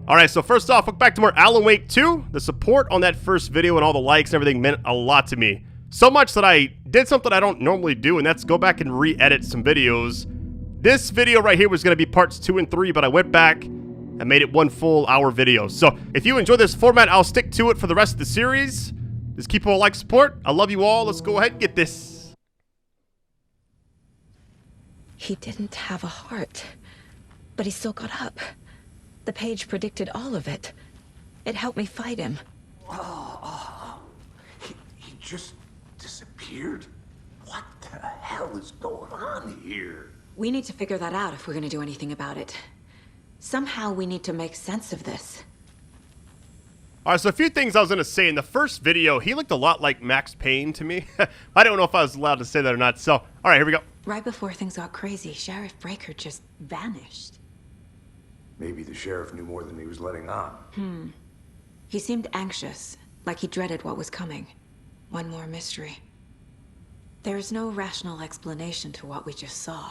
Alright, so first off, look back to more Alan Wake 2. The support on that first video and all the likes and everything meant a lot to me. So much that I did something I don't normally do, and that's go back and re-edit some videos. This video right here was going to be parts 2 and 3, but I went back and made it one full hour video. So if you enjoy this format, I'll stick to it for the rest of the series. Just keep all like support. I love you all. Let's go ahead and get this. He didn't have a heart, but he still got up. The page predicted all of it. It helped me fight him. He just disappeared? What the hell is going on here? We need to figure that out if we're gonna do anything about it. Somehow we need to make sense of this. Alright, so a few things I was going to say. In the first video, he looked a lot like Max Payne to me. I don't know if I was allowed to say that or not. So, alright, here we go. Right before things got crazy, Sheriff Breaker just vanished. Maybe the sheriff knew more than he was letting on. He seemed anxious, like he dreaded what was coming. One more mystery. There's no rational explanation to what we just saw.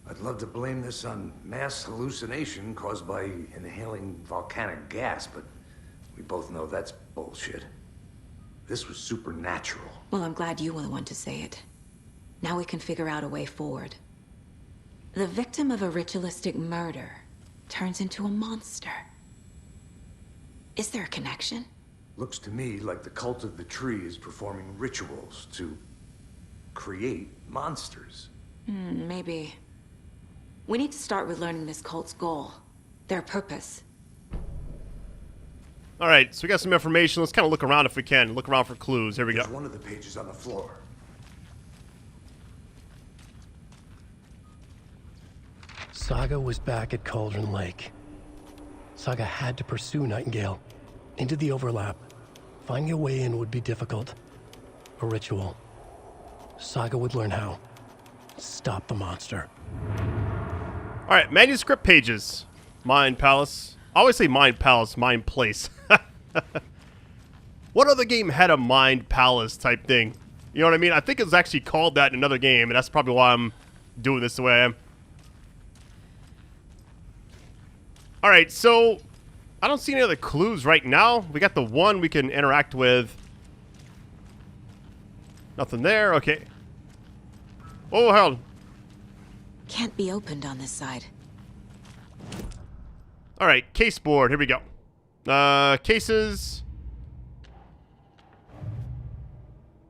I'd love to blame this on mass hallucination caused by inhaling volcanic gas, but we both know that's bullshit. This was supernatural. Well, I'm glad you were the one to say it. Now we can figure out a way forward. The victim of a ritualistic murder turns into a monster. Is there a connection? Looks to me like the cult of the tree is performing rituals to create monsters. Maybe. We need to start with learning this cult's goal. Their purpose. Alright, so we got some information. Let's kind of look around if we can. Look around for clues. Here we go. There's one of the pages on the floor. Saga was back at Cauldron Lake. Saga had to pursue Nightingale into the overlap. Finding a way in would be difficult. A ritual. Saga would learn how. Stop the monster. Alright, manuscript pages. Mind Palace. I always say Mind Palace, Mind Place. What other game had a Mind Palace type thing? You know what I mean? I think it was actually called that in another game, and that's probably why I'm doing this the way I am. Alright, so I don't see any other clues right now. We got the one we can interact with. Nothing there. Okay. Oh, hell. Can't be opened on this side. Alright, case board. Here we go. Cases.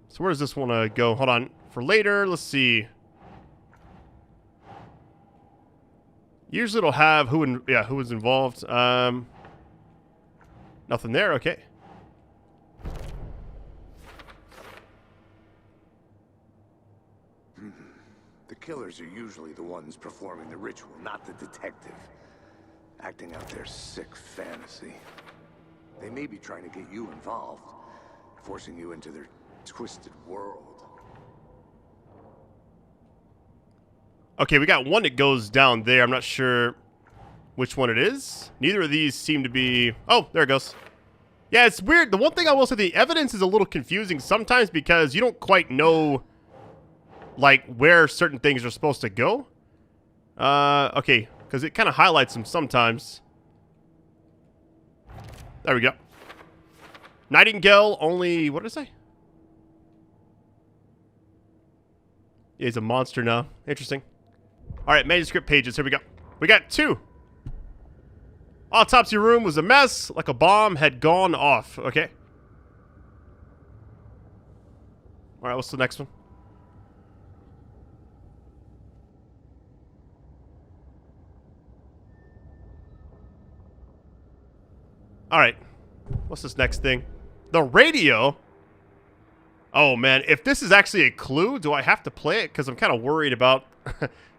So where does this want to go? Hold on. For later, let's see. Usually it'll have who was involved. Nothing there. Okay. The killers are usually the ones performing the ritual, not the detective. Acting out their sick fantasy. They may be trying to get you involved, forcing you into their twisted world. Okay, we got one that goes down there. I'm not sure which one it is. Neither of these seem to be... Oh, there it goes. Yeah, it's weird. The one thing I will say, the evidence is a little confusing sometimes because you don't quite know, like, where certain things are supposed to go. Okay, because it kind of highlights them sometimes. There we go. Nightingale only... What did it say? Yeah, he's a monster now. Interesting. Alright, manuscript pages. Here we go. We got 2. Autopsy room was a mess, like a bomb had gone off. Okay. Alright, what's the next one? Alright. What's this next thing? The radio? Oh, man. If this is actually a clue, do I have to play it? Because I'm kind of worried about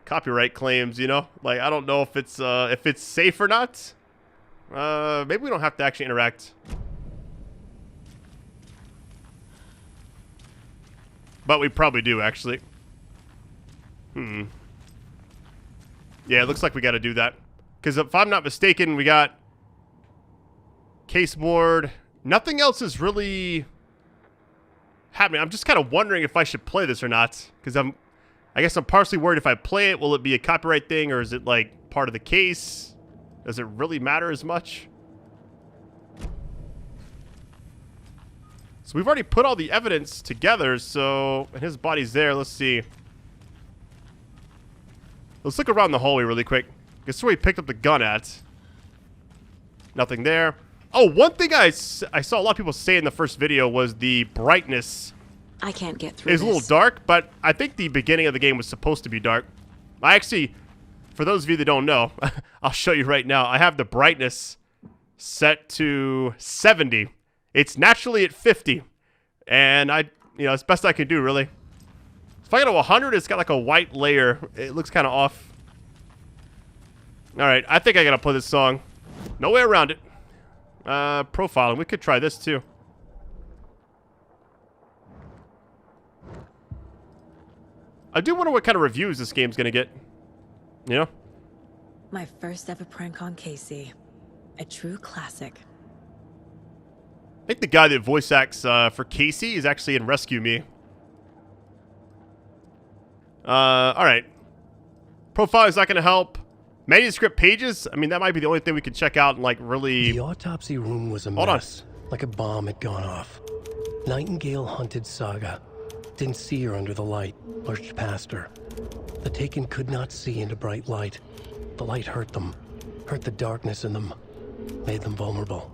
copyright claims, you know? Like, I don't know if it's safe or not. Maybe we don't have to actually interact. But we probably do, actually. Yeah, it looks like we got to do that. Because if I'm not mistaken, we got case board. Nothing else is really happening. I'm just kind of wondering if I should play this or not. Because I guess I'm partially worried if I play it, will it be a copyright thing or is it like part of the case? Does it really matter as much? So we've already put all the evidence together, so... And his body's there. Let's see. Let's look around the hallway really quick. Guess where he picked up the gun at. Nothing there. Oh, one thing I saw a lot of people say in the first video was the brightness. I can't get through It's a little dark, but I think the beginning of the game was supposed to be dark. I actually, for those of you that don't know, I'll show you right now. I have the brightness set to 70. It's naturally at 50. And it's best I can do, really. If I go to 100, it's got like a white layer. It looks kind of off. All right, I think I gotta play this song. No way around it. Profiling. We could try this too. I do wonder what kind of reviews this game's gonna get. You know? My first ever prank on Casey. A true classic. I think the guy that voice acts for Casey is actually in Rescue Me. Alright. Profile is not gonna help. Manuscript pages? I mean, that might be the only thing we could check out and, like, really... The autopsy room was a mess, like a bomb had gone off. Nightingale hunted Saga. Didn't see her under the light, lurched past her. The Taken could not see into bright light. The light hurt them, hurt the darkness in them, made them vulnerable.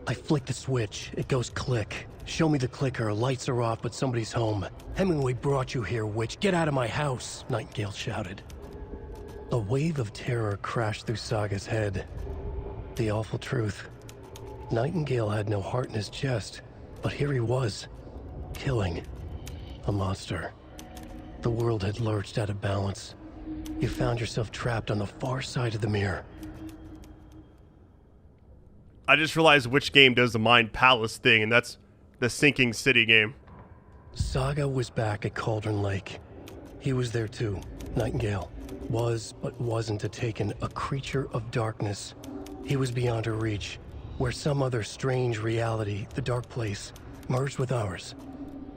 I flick the switch, it goes click. Show me the clicker, lights are off, but somebody's home. Hemingway brought you here, witch. Get out of my house, Nightingale shouted. A wave of terror crashed through Saga's head. The awful truth. Nightingale had no heart in his chest, but here he was, killing a monster. The world had lurched out of balance. You found yourself trapped on the far side of the mirror. I just realized which game does the Mind Palace thing, and that's the Sinking City game. Saga was back at Cauldron Lake. He was there too, Nightingale. Was, but wasn't a Taken, a creature of darkness. He was beyond her reach, where some other strange reality, the dark place, merged with ours.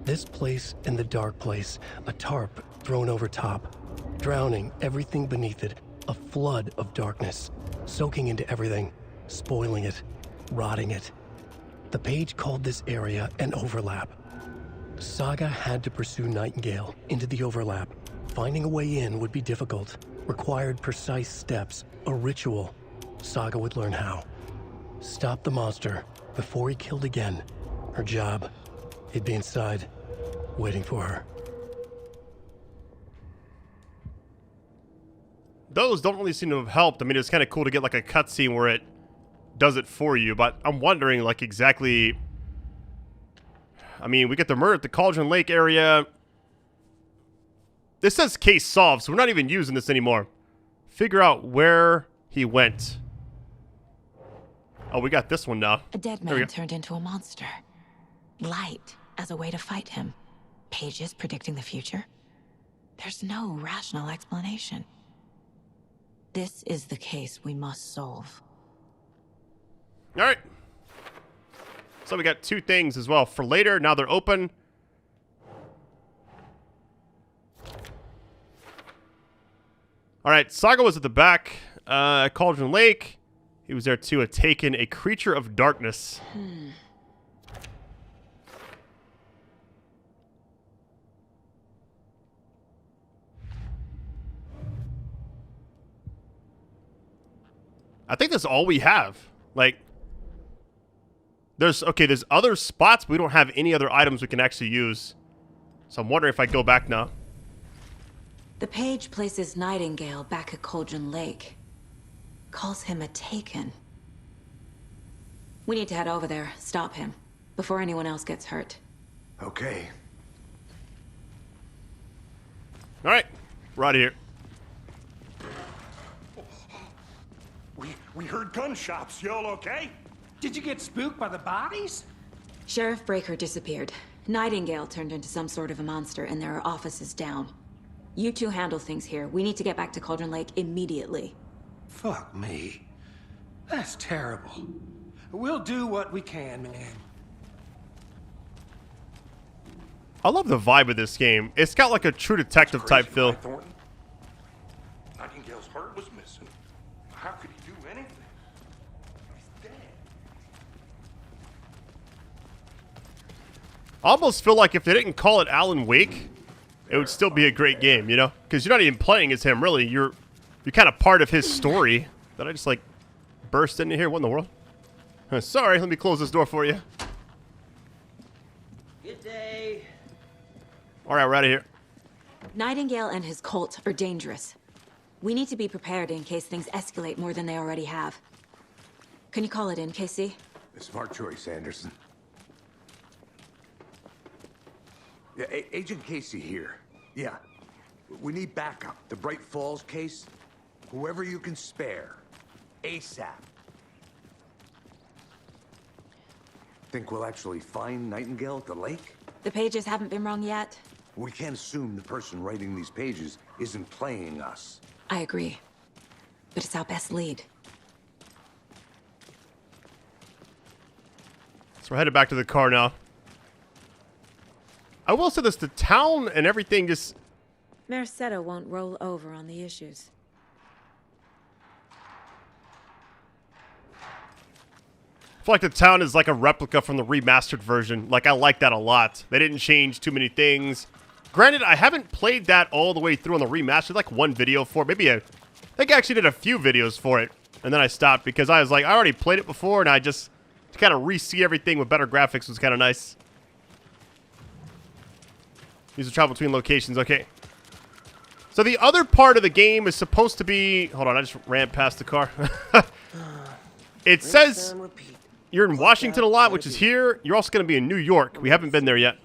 This place and the dark place, a tarp thrown over top, drowning everything beneath it, a flood of darkness, soaking into everything, spoiling it, rotting it. The page called this area an overlap. Saga had to pursue Nightingale into the overlap. Finding a way in would be difficult, required precise steps, a ritual. Saga would learn how. Stop the monster before he killed again. Her job. He'd be inside, waiting for her. Those don't really seem to have helped. I mean, it's kind of cool to get like a cutscene where it does it for you, but I'm wondering like exactly... I mean, we get the murder at the Cauldron Lake area. This says case solved, so we're not even using this anymore. Figure out where he went. Oh, we got this one now. A dead man turned into a monster. Light as a way to fight him. Pages predicting the future. There's no rational explanation. This is the case we must solve. All right. So we got two things as well for later. Now they're open. All right, Saga was at the back. Cauldron Lake. He was there too. A Taken, a creature of darkness. I think that's all we have. Like, there's other spots, but we don't have any other items we can actually use. So I'm wondering if I go back now. The page places Nightingale back at Cauldron Lake. Calls him a Taken. We need to head over there, stop him, before anyone else gets hurt. Okay. All right, we're out of here. We heard gunshots. Y'all okay? Did you get spooked by the bodies? Sheriff Breaker disappeared. Nightingale turned into some sort of a monster, and there are offices down. You two handle things here. We need to get back to Cauldron Lake immediately. Fuck me. That's terrible. We'll do what we can, man. I love the vibe of this game. It's got like a True Detective type feel. Thornton. Nightingale's heart was missing. How could he do anything? He's dead. I almost feel like if they didn't call it Alan Wake, it would still be a great game, you know? Because you're not even playing as him, really. You're kind of part of his story. Did I just, like, burst into here? What in the world? Sorry, let me close this door for you. Good day. All right, we're out of here. Nightingale and his cult are dangerous. We need to be prepared in case things escalate more than they already have. Can you call it in, Casey? A smart choice, Anderson. Yeah, Agent Casey here. Yeah. We need backup. The Bright Falls case. Whoever you can spare. ASAP. Think we'll actually find Nightingale at the lake? The pages haven't been wrong yet. We can't assume the person writing these pages isn't playing us. I agree. But it's our best lead. So we're headed back to the car now. I will say this, the town and everything just... Merced won't roll over on the issues. I feel like the town is like a replica from the remastered version. Like, I like that a lot. They didn't change too many things. Granted, I haven't played that all the way through on the remastered. Like, one video for it. Maybe I think I actually did a few videos for it. And then I stopped because I was like, I already played it before. And I just, to kind of re-see everything with better graphics was kind of nice. Use the travel between locations. Okay. So the other part of the game is supposed to be... Hold on, I just ran past the car. It says... You're in Washington a lot, which is here. You're also going to be in New York. We haven't been there yet.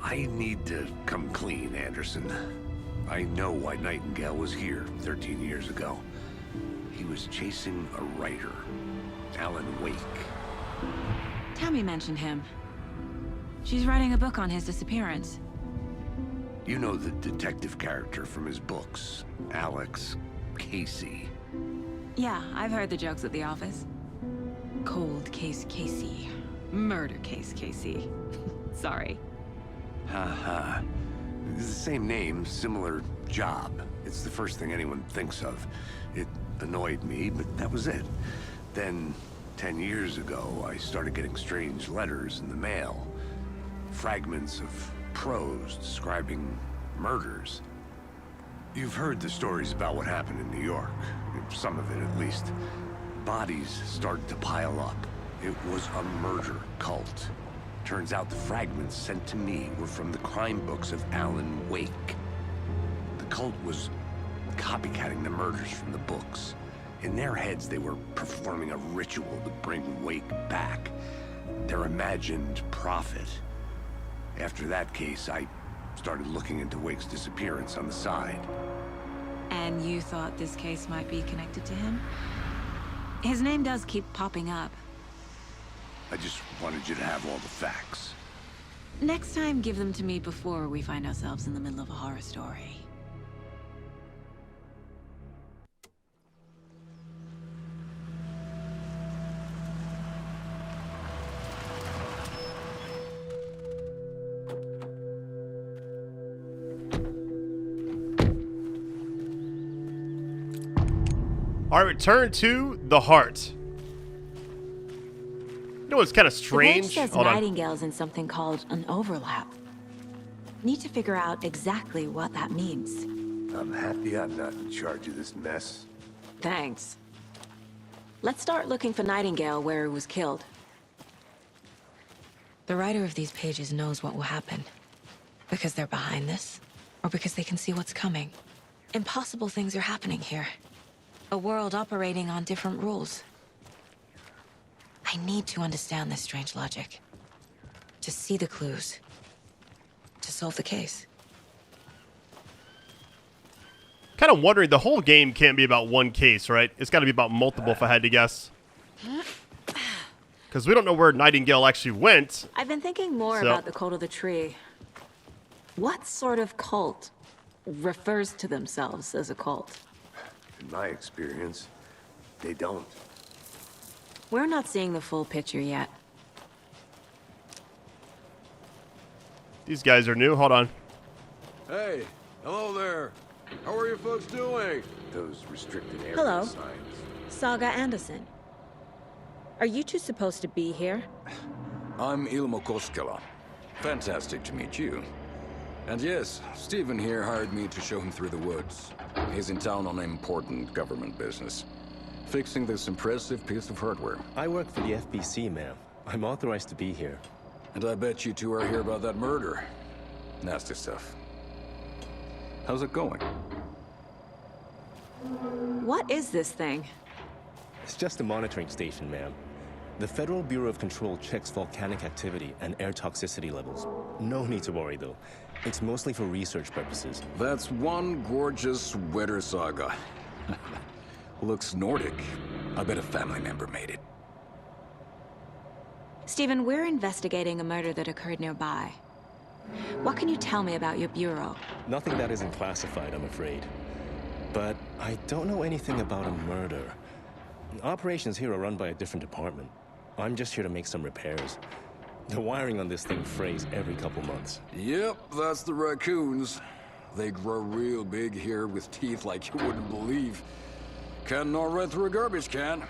I need to come clean, Anderson. I know why Nightingale was here 13 years ago. He was chasing a writer, Alan Wake. Tammy mentioned him. She's writing a book on his disappearance. You know the detective character from his books, Alex Casey. Yeah, I've heard the jokes at the office. Cold case Casey. Murder case Casey. Sorry. Haha. It's the same name, similar job. It's the first thing anyone thinks of. It annoyed me, but that was it. Then, 10 years ago, I started getting strange letters in the mail. Fragments of prose describing murders. You've heard the stories about what happened in New York. Some of it, at least. Bodies started to pile up. It was a murder cult. Turns out the fragments sent to me were from the crime books of Alan Wake. The cult was copycatting the murders from the books. In their heads, they were performing a ritual to bring Wake back. Their imagined prophet. After that case, I started looking into Wake's disappearance on the side. And you thought this case might be connected to him? His name does keep popping up. I just wanted you to have all the facts. Next time, give them to me before we find ourselves in the middle of a horror story. All right, return to the heart. You know what's kind of strange? The page says Hold on. Nightingale's in something called an overlap. Need to figure out exactly what that means. I'm happy I'm not in charge of this mess. Thanks. Let's start looking for Nightingale where he was killed. The writer of these pages knows what will happen. Because they're behind this, or because they can see what's coming. Impossible things are happening here. A world operating on different rules. I need to understand this strange logic. To see the clues. To solve the case. Kind of wondering, the whole game can't be about one case, right? It's got to be about multiple if I had to guess. Because we don't know where Nightingale actually went. I've been thinking more about the cult of the tree. What sort of cult refers to themselves as a cult? In my experience, they don't. We're not seeing the full picture yet. These guys are new. Hold on. Hey, hello there. How are you folks doing? Those restricted area Hello. signs. Saga Anderson. Are you two supposed to be here? I'm Ilmo Koskela. Fantastic to meet you. And yes, Stephen here hired me to show him through the woods. He's in town on important government business, fixing this impressive piece of hardware. I work for the FBC, ma'am. I'm authorized to be here. And I bet you two are here about that murder. Nasty stuff. How's it going? What is this thing? It's just a monitoring station, ma'am. The Federal Bureau of Control checks volcanic activity and air toxicity levels. No need to worry, though. It's mostly for research purposes. That's one gorgeous sweater, Saga. Looks Nordic. I bet a family member made it. Stephen, we're investigating a murder that occurred nearby. What can you tell me about your bureau? Nothing that isn't classified, I'm afraid. But I don't know anything about a murder. Operations here are run by a different department. I'm just here to make some repairs. The wiring on this thing frays every couple months. Yep, that's the raccoons. They grow real big here with teeth like you wouldn't believe. Can gnaw right through a garbage can.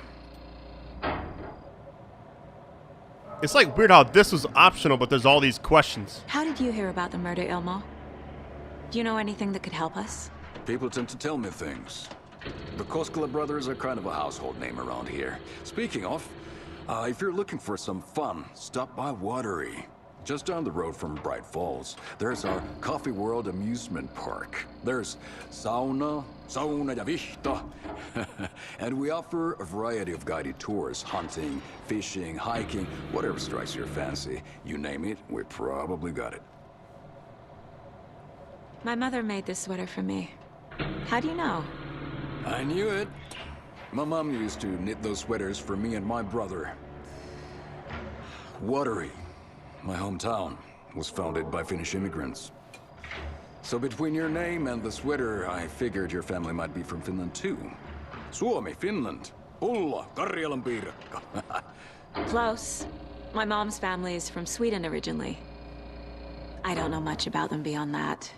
It's like weird how this was optional, but there's all these questions. How did you hear about the murder, Ilmo? Do you know anything that could help us? People tend to tell me things. The Koskela brothers are kind of a household name around here. Speaking of, if you're looking for some fun, stop by Watery. Just down the road from Bright Falls, there's our Coffee World amusement park. There's sauna ja vihta. And we offer a variety of guided tours, hunting, fishing, hiking, whatever strikes your fancy. You name it, we probably got it. My mother made this sweater for me. How do you know? I knew it. My mom used to knit those sweaters for me and my brother. Watery, my hometown, was founded by Finnish immigrants. So between your name and the sweater, I figured your family might be from Finland too. Suomi, Finland. Ulla, Karjalan piirakka. Close. My mom's family is from Sweden originally. I don't know much about them beyond that.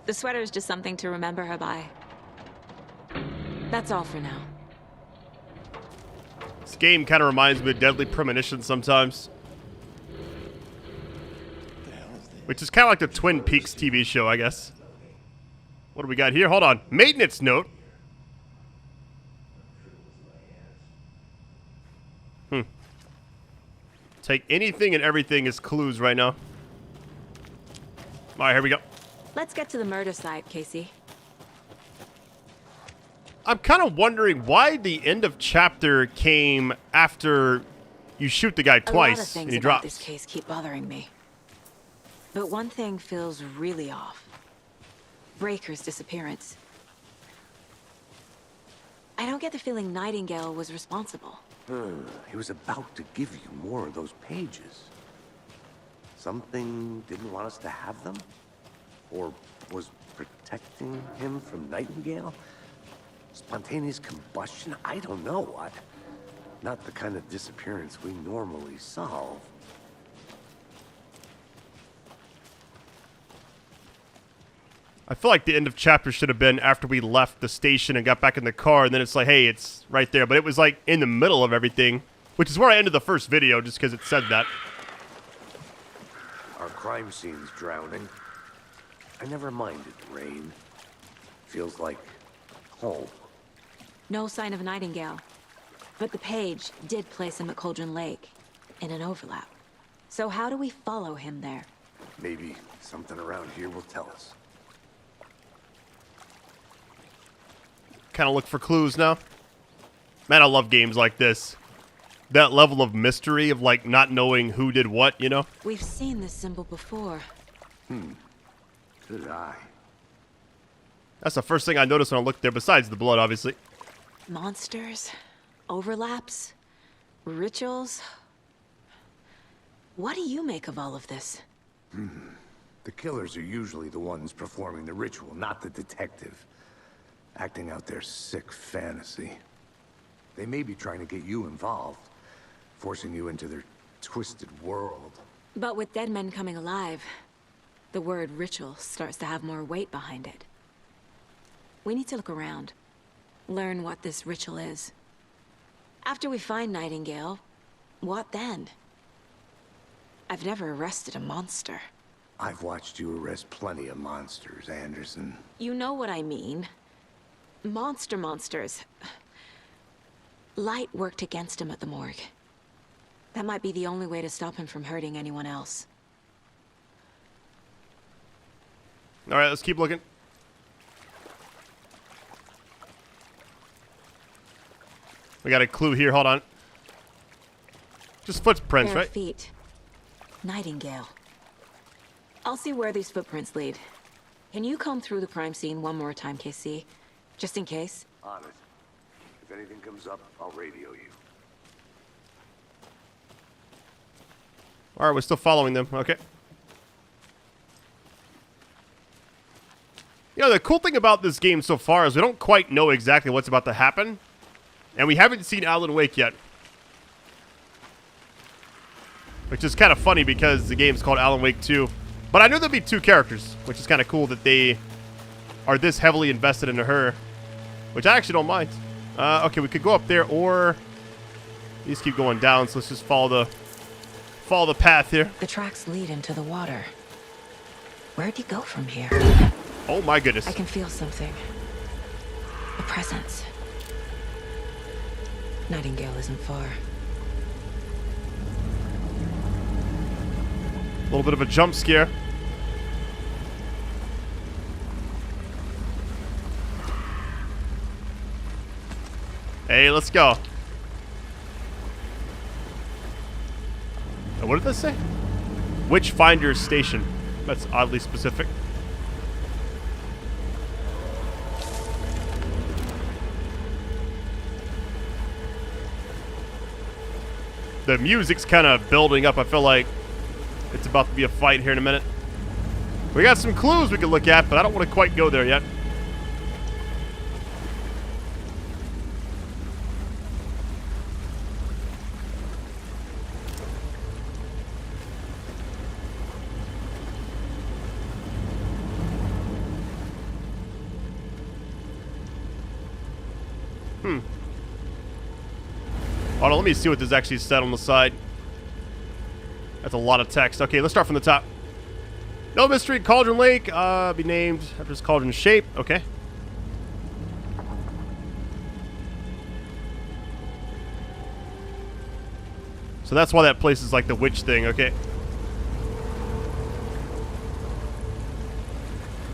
The sweater is just something to remember her by. That's all for now. This game kind of reminds me of Deadly Premonition sometimes. Which is kind of like the Twin Peaks TV show, I guess. What do we got here? Hold on. Maintenance note. Take anything and everything as clues right now. All right, here we go. Let's get to the murder site, Casey. I'm kind of wondering why the end of chapter came after you shoot the guy A lot of twice things and he about drops. this case keep bothering me. But one thing feels really off. Breaker's disappearance. I don't get the feeling Nightingale was responsible. He was about to give you more of those pages. Something didn't want us to have them? Or was protecting him from Nightingale? Spontaneous combustion? I don't know. Not the kind of disappearance we normally solve. I feel like the end of chapter should have been after we left the station and got back in the car, and then it's like, hey, it's right there. But it was like in the middle of everything, which is where I ended the first video, just because it said that. Our crime scene's drowning. I never minded rain. Feels like home. No sign of Nightingale. But the page did place him at Cauldron Lake, in an overlap. So how do we follow him there? Maybe something around here will tell us. Kind of look for clues now. Man, I love games like this. That level of mystery of like not knowing who did what, you know? We've seen this symbol before. Good eye. That's the first thing I noticed when I looked there, besides the blood, obviously. Monsters, overlaps, rituals. What do you make of all of this? The killers are usually the ones performing the ritual, not the detective. Acting out their sick fantasy. They may be trying to get you involved, forcing you into their twisted world. But with dead men coming alive, the word ritual starts to have more weight behind it. We need to look around. Learn what this ritual is. After we find Nightingale, what then? I've never arrested a monster. I've watched you arrest plenty of monsters, Anderson. You know what I mean. Monsters. Light worked against him at the morgue. That might be the only way to stop him from hurting anyone else. Alright, let's keep looking. We got a clue here, hold on. Just footprints, Bare right? feet. Nightingale. I'll see where these footprints lead. Can you comb through the crime scene one more time, KC? Just in case? On it. If anything comes up, I'll radio you. Alright, we're still following them. Okay. You know, the cool thing about this game so far is we don't quite know exactly what's about to happen. And we haven't seen Alan Wake yet. Which is kind of funny because the game's called Alan Wake 2. But I knew there'd be two characters, which is kind of cool that they are this heavily invested into her. Which I actually don't mind. Okay, we could go up there or these keep going down, so let's just follow the path here. The tracks lead into the water. Where'd he go from here? Oh my goodness. I can feel something. A presence. Nightingale isn't far. A little bit of a jump scare. Hey, let's go. What did this say? Witchfinder Station. That's oddly specific. The music's kind of building up. I feel like it's about to be a fight here in a minute. We got some clues we can look at, but I don't want to quite go there yet. Hold on, let me see what this actually said on the side. That's a lot of text. Okay, let's start from the top. No mystery, Cauldron Lake, be named after its cauldron shape. Okay. So that's why that place is like the witch thing, okay.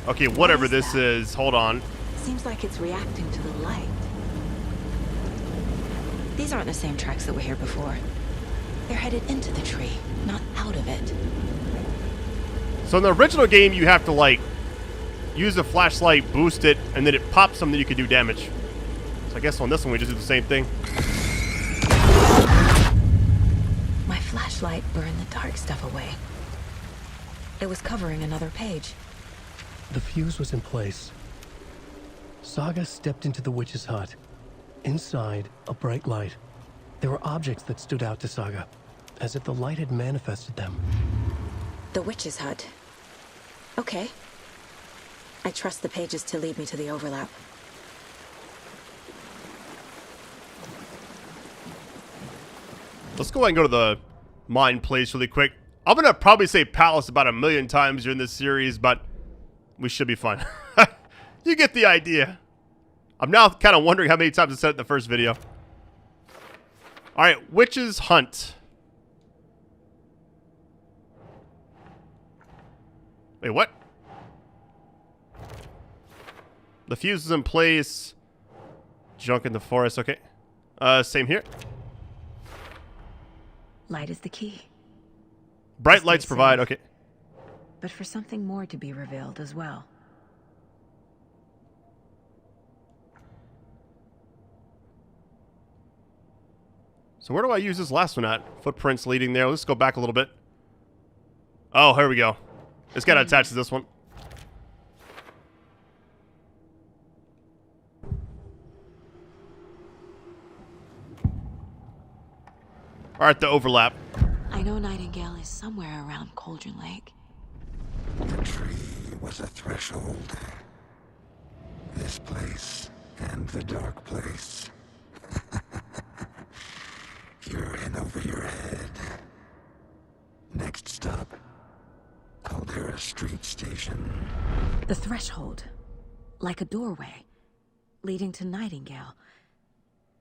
Okay, whatever this is, hold on. Seems like it's reacting to the light. These aren't the same tracks that were here before. They're headed into the tree, not out of it. So in the original game, you have to, like, use a flashlight, boost it, and then it pops something you can do damage. So I guess on this one, we just do the same thing. My flashlight burned the dark stuff away. It was covering another page. The fuse was in place. Saga stepped into the witch's hut. Inside, a bright light. There were objects that stood out to Saga, as if the light had manifested them. The witch's hut. Okay. I trust the pages to lead me to the overlap. Let's go ahead and go to the mine place really quick. I'm going to probably say palace about 1,000,000 times during this series, but we should be fine. You get the idea. I'm now kind of wondering how many times I said it in the first video. Alright, Witch's Hunt. Wait, what? The fuse is in place. Junk in the forest, okay. Same here. Light is the key. Bright lights provide, okay. But for something more to be revealed as well. So where do I use this last one at? Footprints leading there. Let's go back a little bit. Oh, here we go. It's got to attach to this one. Alright, the overlap. I know Nightingale is somewhere around Cauldron Lake. The tree was a threshold. this place and the dark place. You're in over your head. Next stop, Caldera Street Station. The threshold, like a doorway, leading to Nightingale.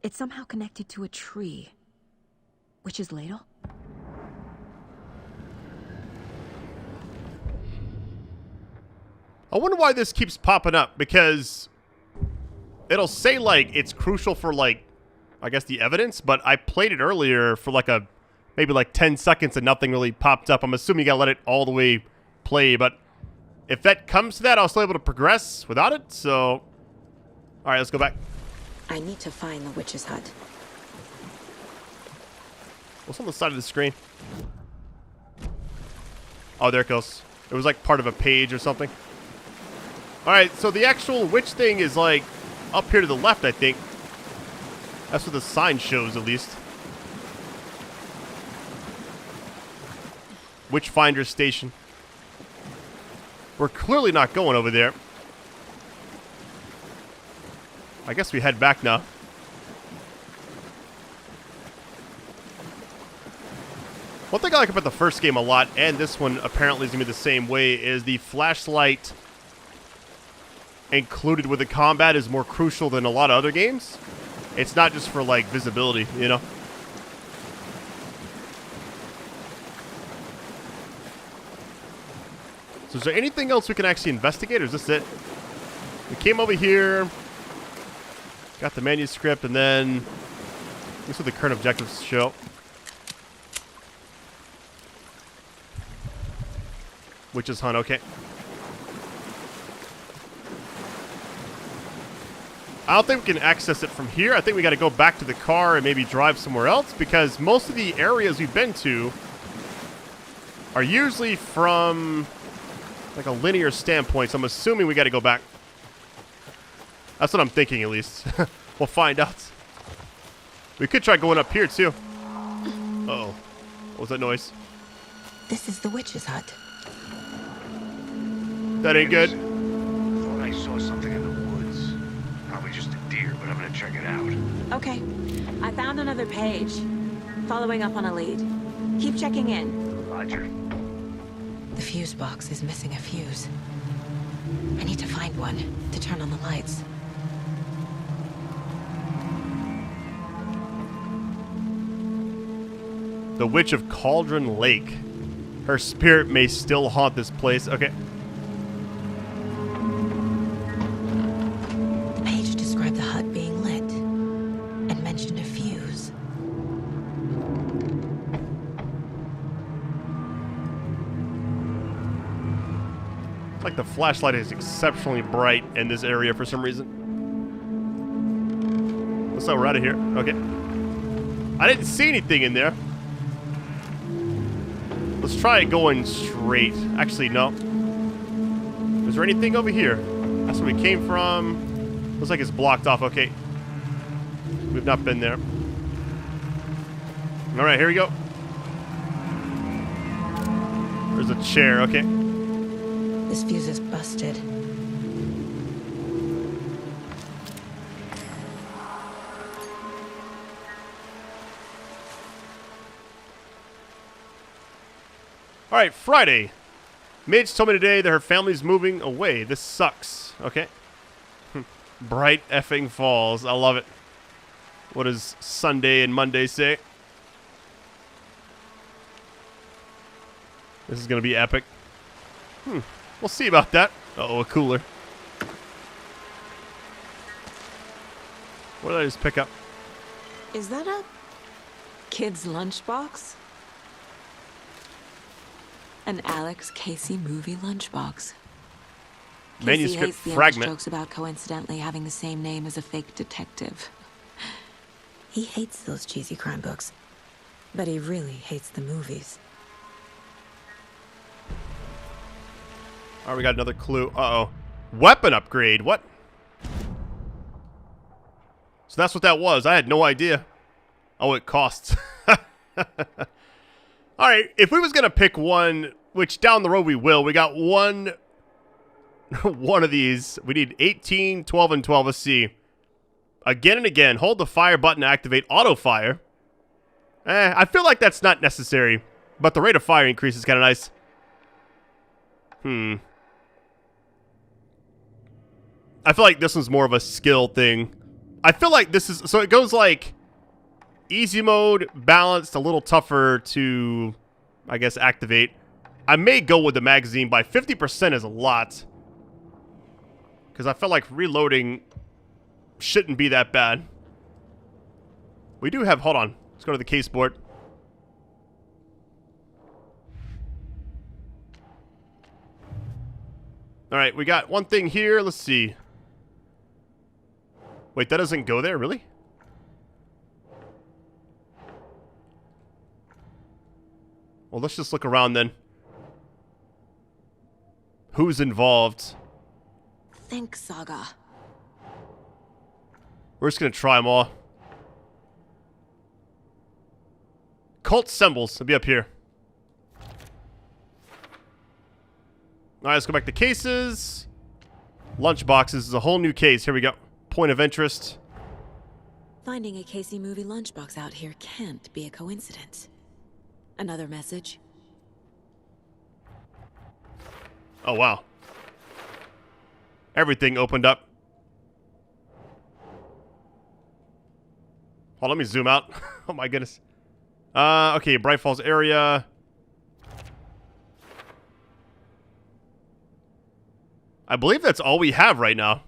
It's somehow connected to a tree. Witch's ladle? I wonder why this keeps popping up, because it'll say, like, it's crucial for, like, I guess the evidence, but I played it earlier for, like, maybe, like, 10 seconds and nothing really popped up. I'm assuming you gotta let it all the way play, but if that comes to that, I'll still able to progress without it, so... Alright, let's go back. I need to find the witch's hut. What's on the side of the screen? Oh, there it goes. It was, like, part of a page or something. Alright, so the actual witch thing is, like, up here to the left, I think. That's what the sign shows, at least. Witchfinder Station. We're clearly not going over there. I guess we head back now. One thing I like about the first game a lot, and this one apparently is going to be the same way, is the flashlight included with the combat is more crucial than a lot of other games. It's not just for, like, visibility, you know? So is there anything else we can actually investigate, or is this it? We came over here, got the manuscript, and then this is what the current objectives show. Witch's hunt, okay. I don't think we can access it from here. I think we got to go back to the car and maybe drive somewhere else, because most of the areas we've been to are usually from, like, a linear standpoint, so I'm assuming we got to go back. That's what I'm thinking, at least. We'll find out. We could try going up here, too. Uh-oh. What was that noise? This is the witch's hut. That ain't good. Thought I saw something in the woods. Probably just a deer, but I'm gonna check it out. Okay. I found another page. Following up on a lead. Keep checking in. Roger. The fuse box is missing a fuse. I need to find one to turn on the lights. The Witch of Cauldron Lake. Her spirit may still haunt this place. Okay. The page described the hut being lit and mentioned a fuse. Like the flashlight is exceptionally bright in this area for some reason. Looks like we're out of here. Okay. I didn't see anything in there. Let's try going straight. Actually, no. Is there anything over here? That's where we came from. Looks like it's blocked off. Okay. We've not been there. All right, here we go. There's a chair. Okay. This fuse is busted. All right, Friday. Midge told me today that her family's moving away. This sucks. Okay. Bright effing Falls. I love it. What does Sunday and Monday say? This is going to be epic. We'll see about that. Uh-oh, a cooler. What did I just pick up? Is that a kid's lunchbox? An Alex Casey movie lunchbox. Casey Manuscript hates the fragment. jokes about coincidentally having the same name as a fake detective. He hates those cheesy crime books, but he really hates the movies. All right, we got another clue. Uh-oh. Weapon upgrade. What? So that's what that was. I had no idea. Oh, it costs. All right, if we was going to pick one, which down the road we will, we got one one of these. We need 18, 12, and 12. Let's see. Again and again, hold the fire button to activate auto fire. I feel like that's not necessary, but the rate of fire increase is kind of nice. I feel like this one's more of a skill thing. I feel like this is... So it goes like easy mode, balanced, a little tougher to, I guess, activate. I may go with the magazine by 50% is a lot. Because I felt like reloading shouldn't be that bad. We do have... Hold on. Let's go to the case board. Alright, we got one thing here. Let's see. Wait, that doesn't go there? Really? Well, let's just look around then. Who's involved? Think, Saga. We're just gonna try them all. Cult symbols. They'll be up here. Alright, let's go back to cases. Lunch boxes is a whole new case. Here we go. Point of interest. Finding a Casey movie lunchbox out here can't be a coincidence. Another message. Oh, wow. Everything opened up. Hold on, let me zoom out. Oh my goodness. Okay, Bright Falls area. I believe that's all we have right now.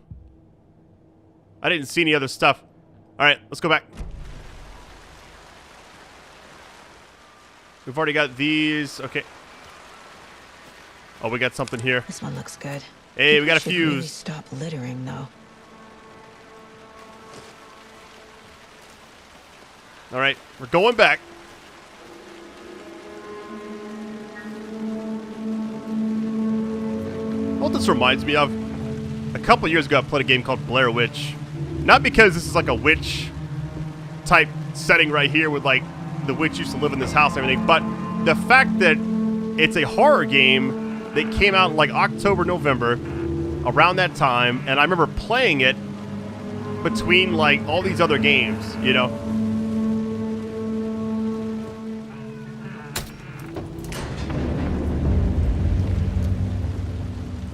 I didn't see any other stuff. Alright, let's go back. We've already got these. Okay. Oh, we got something here. This one looks good. Hey, we got a should fuse. Really stop littering, though. Alright, we're going back. What this reminds me of, a couple years ago I played a game called Blair Witch. Not because this is like a witch type setting right here with like the witch used to live in this house and everything, but the fact that it's a horror game that came out in like October, November, around that time, and I remember playing it between like all these other games, you know.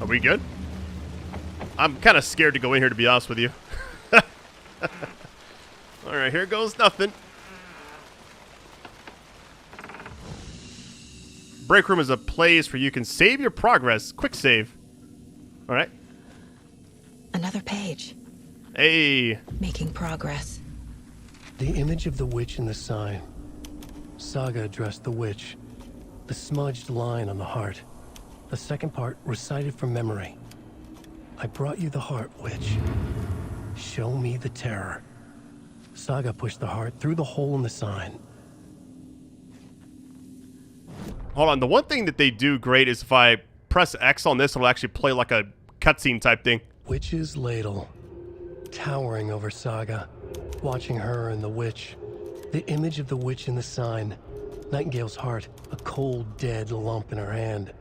Are we good? I'm kind of scared to go in here, to be honest with you. Alright, here goes nothing. Break room is a place where you can save your progress. Quick save. Alright. Another page. Hey. Making progress. The image of the witch in the sign. Saga addressed the witch. The smudged line on the heart. The second part recited from memory. I brought you the heart, witch. Show me the terror. Saga pushed the heart through the hole in the sign. Hold on. The one thing that they do great is if I press X on this, it'll actually play like a cutscene type thing. Witch's ladle. Towering over Saga. Watching her and the witch. The image of the witch in the sign. Nightingale's heart. A cold, dead lump in her hand.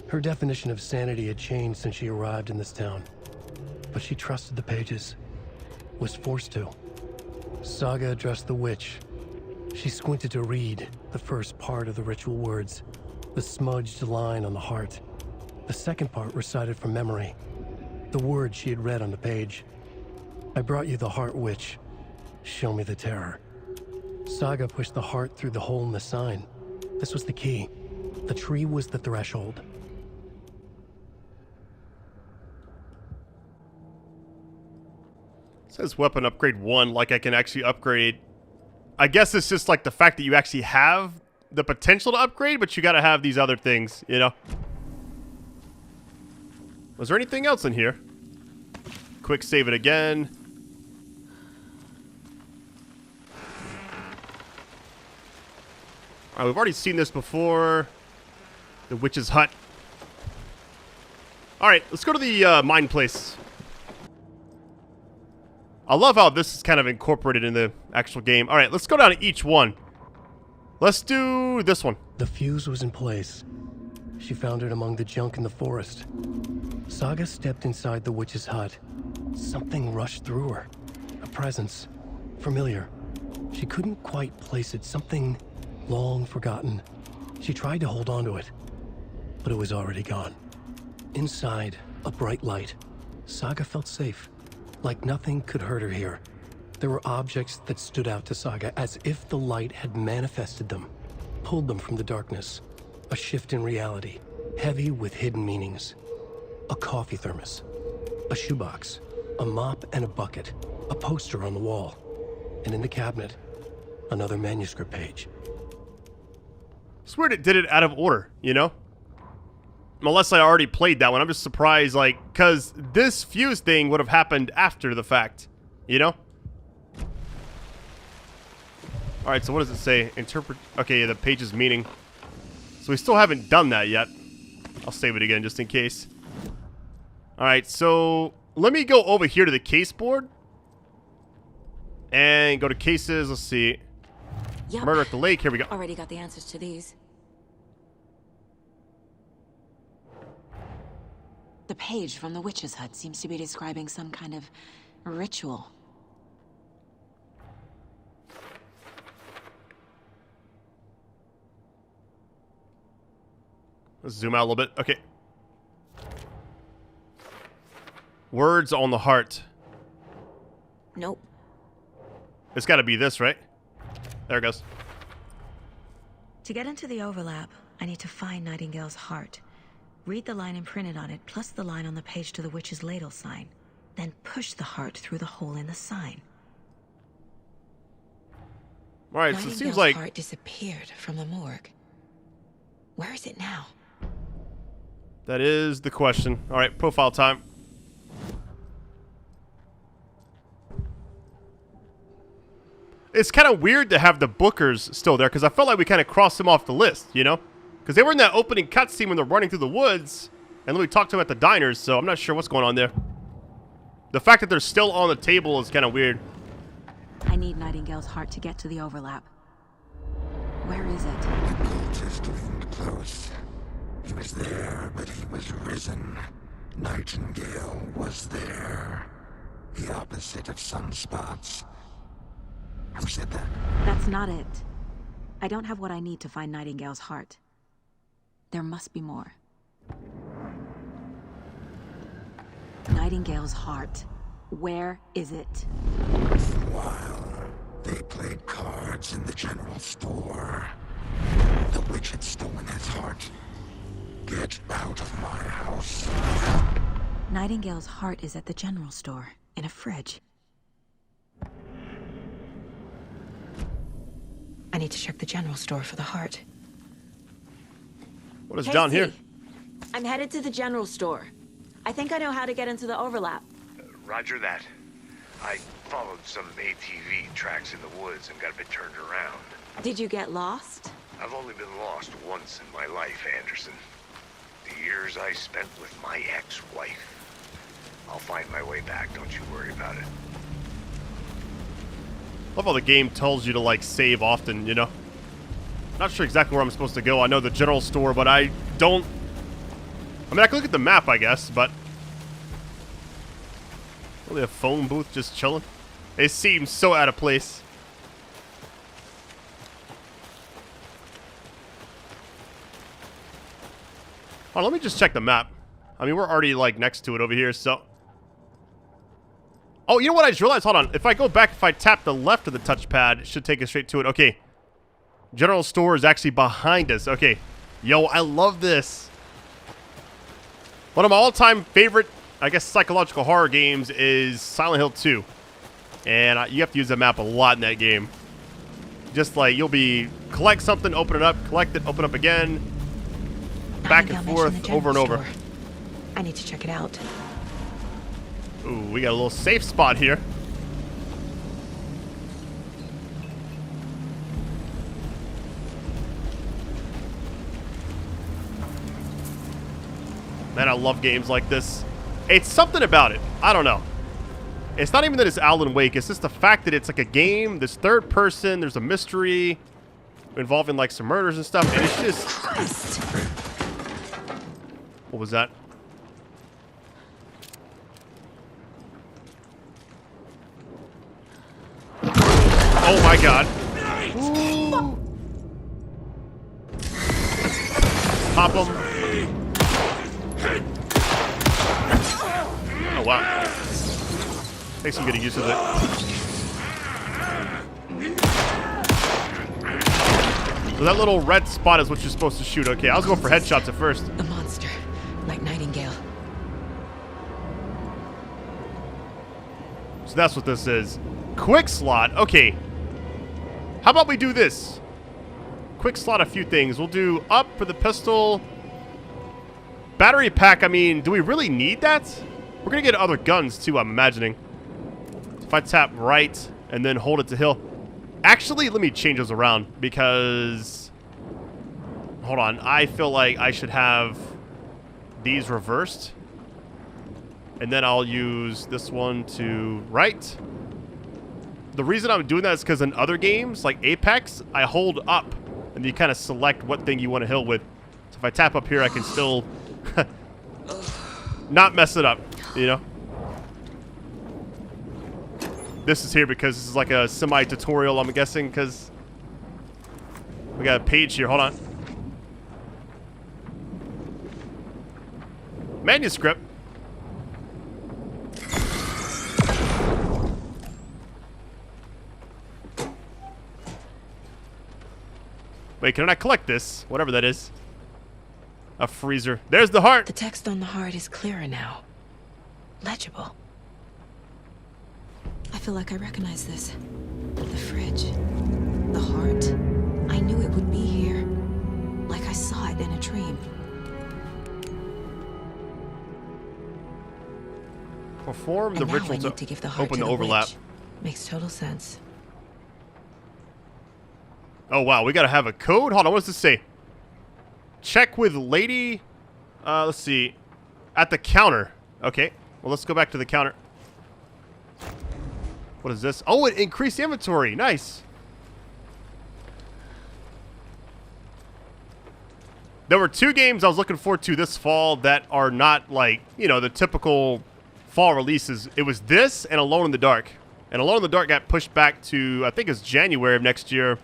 Her definition of sanity had changed since she arrived in this town. But she trusted the pages. Was forced to. Saga addressed the witch. She squinted to read the first part of the ritual words. The smudged line on the heart. The second part recited from memory. The words she had read on the page. I brought you the heart, witch. Show me the terror. Saga pushed the heart through the hole in the sign. This was the key. The tree was the threshold. It says weapon upgrade 1, like I can actually upgrade. I guess it's just like the fact that you actually have the potential to upgrade, but you gotta have these other things, you know? Was there anything else in here? Quick save it again. Alright, we've already seen this before. The witch's hut. Alright, let's go to the mine place. I love how this is kind of incorporated in the actual game. Alright, let's go down to each one. Let's do this one. The fuse was in place. She found it among the junk in the forest. Saga stepped inside the witch's hut. Something rushed through her. A presence. Familiar. She couldn't quite place it. Something long forgotten. She tried to hold on to it, but it was already gone. Inside, a bright light. Saga felt safe, like nothing could hurt her here. There were objects that stood out to Saga as if the light had manifested them, pulled them from the darkness. A shift in reality, heavy with hidden meanings. A coffee thermos, a shoebox, a mop and a bucket, a poster on the wall, and in the cabinet, another manuscript page. It's weird it did it out of order, you know? Unless I already played that one. I'm just surprised, like, because this fuse thing would have happened after the fact, you know? Alright, so what does it say? Interpret... Okay, yeah, the page's meaning. So we still haven't done that yet. I'll save it again just in case. Alright, so let me go over here to the case board. And go to cases. Let's see. Yep. Murder at the lake. Here we go. Already got the answers to these. The page from the witch's hut seems to be describing some kind of ritual. Let's zoom out a little bit. Okay. Words on the heart. Nope. It's got to be this, right? There it goes. To get into the overlap, I need to find Nightingale's heart. Read the line imprinted on it, plus the line on the page to the witch's ladle sign. Then push the heart through the hole in the sign. Alright, so it seems Nightingale's like... heart disappeared from the morgue. Where is it now? That is the question. Alright, profile time. It's kind of weird to have the Bookers still there, because I felt like we kind of crossed them off the list, you know? Because they were in that opening cutscene when they're running through the woods, and then we talked to them at the diners, so I'm not sure what's going on there. The fact that they're still on the table is kind of weird. I need Nightingale's heart to get to the overlap. Where is it? The cultist leaned close. He was there, but he was risen. Nightingale was there. The opposite of sunspots. Who said that? That's not it. I don't have what I need to find Nightingale's heart. There must be more. Nightingale's heart. Where is it? For a while, they played cards in the general store. The witch had stolen his heart. Get out of my house. Nightingale's heart is at the general store, in a fridge. I need to check the general store for the heart. What is down here? I'm headed to the general store. I think I know how to get into the overlap. Roger that. I followed some ATV tracks in the woods and got a bit turned around. Did you get lost? I've only been lost once in my life, Anderson. The years I spent with my ex-wife. I'll find my way back, don't you worry about it. Love how the game tells you to, like, save often, you know? Not sure exactly where I'm supposed to go. I know the general store, but I don't... I mean, I can look at the map, I guess, but... Really a phone booth just chilling? It seems so out of place. Oh, let me just check the map. I mean, we're already, like, next to it over here, so... Oh, you know what I just realized? Hold on. If I go back, if I tap the left of the touchpad, it should take us straight to it. Okay. General store is actually behind us. Okay. Yo, I love this. One of my all-time favorite, I guess, psychological horror games is Silent Hill 2. And you have to use the map a lot in that game. Just like, you'll be... Collect something, open it up, collect it, open up again. Back and forth, over and over. I need to check it out. Ooh, we got a little safe spot here. Man, I love games like this. It's something about it. I don't know. It's not even that it's Alan Wake. It's just the fact that it's like a game. There's third person. There's a mystery involving like some murders and stuff. And it's just... Christ. What was that? Oh my god. Pop him. Oh wow. Thanks for getting used to it. So that little red spot is what you're supposed to shoot. Okay, I was going for headshots at first. A monster, like Nightingale. So that's what this is. Quick slot. Okay. How about we do this? Quick slot a few things. We'll do up for the pistol. Battery pack, I mean, do we really need that? We're going to get other guns too, I'm imagining. If I tap right and then hold it to hill. Actually, let me change those around because... Hold on. I feel like I should have these reversed. And then I'll use this one to right. The reason I'm doing that is because in other games, like Apex, I hold up. And you kind of select what thing you want to hill with. So if I tap up here, I can still not mess it up, you know? This is here because this is like a semi-tutorial, I'm guessing, because we got a page here. Hold on. Manuscript. Wait, can I collect this? Whatever that is. A freezer. There's the heart. The text on the heart is clearer now. Legible. I feel like I recognize this. The fridge. The heart. I knew it would be here. Like I saw it in a dream. Perform the And now ritual I need to give the heart open to the overlap. witch. Makes total sense. Oh, wow. We got to have a code? Hold on. What does this say? Check with lady. Let's see. At the counter. Okay. Well, let's go back to the counter. What is this? Oh, it increased the inventory. Nice. There were 2 games I was looking forward to this fall that are not like, you know, the typical fall releases. It was this and Alone in the Dark. And Alone in the Dark got pushed back to, I think it's January of next year.